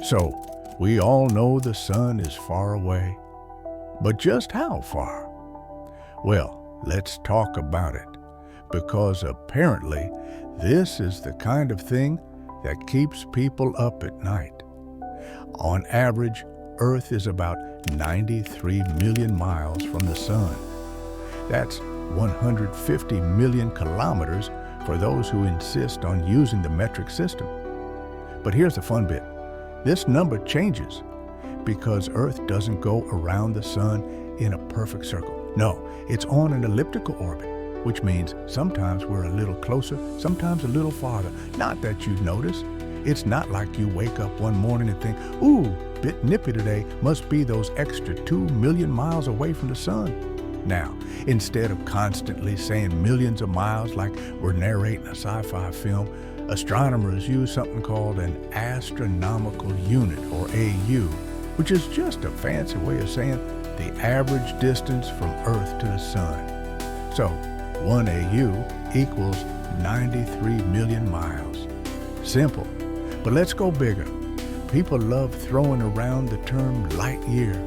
So, we all know the sun is far away. But just how far? Well, let's talk about it, because apparently this is the kind of thing that keeps people up at night. On average, Earth is about 93 million miles from the sun. That's 150 million kilometers for those who insist on using the metric system. But here's the fun bit. This number changes because Earth doesn't go around the sun in a perfect circle. No, it's on an elliptical orbit, which means sometimes we're a little closer, sometimes a little farther. Not that you notice. It's not like you wake up one morning and think, ooh, bit nippy today, must be those extra 2 million miles away from the sun. Now, instead of constantly saying millions of miles like we're narrating a sci-fi film, astronomers use something called an astronomical unit, or AU, which is just a fancy way of saying the average distance from Earth to the sun. So, 1 AU equals 93 million miles. Simple, but let's go bigger. People love throwing around the term light year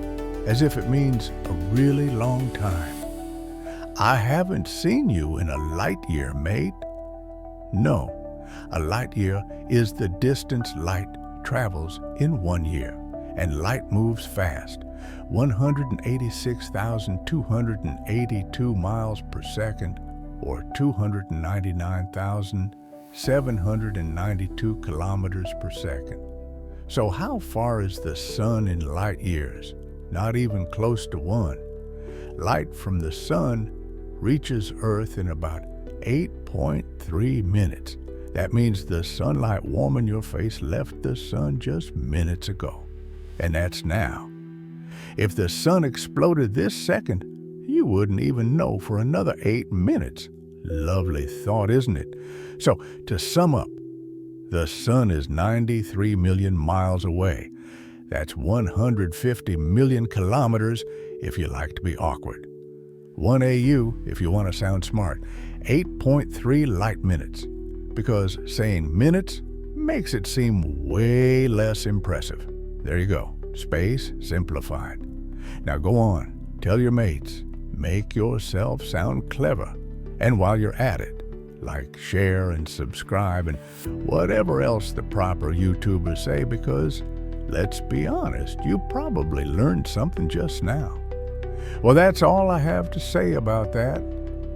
as if it means a really long time. I haven't seen you in a light year, mate. No, a light year is the distance light travels in 1 year, and light moves fast, 186,282 miles per second, or 299,792 kilometers per second. So how far is the sun in light years? Not even close to 1. Light from the sun reaches Earth in about 8.3 minutes. That means the sunlight warming your face left the sun just minutes ago. And that's now. If the sun exploded this second, you wouldn't even know for another 8 minutes. Lovely thought, isn't it? So, to sum up, the sun is 93 million miles away. That's 150 million kilometers if you like to be awkward. 1 AU if you want to sound smart. 8.3 light minutes. Because saying minutes makes it seem way less impressive. There you go. Space simplified. Now go on. Tell your mates. Make yourself sound clever. And while you're at it, like, share, and subscribe, and whatever else the proper YouTubers say, because, let's be honest, you probably learned something just now. Well, that's all I have to say about that.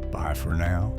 Bye for now.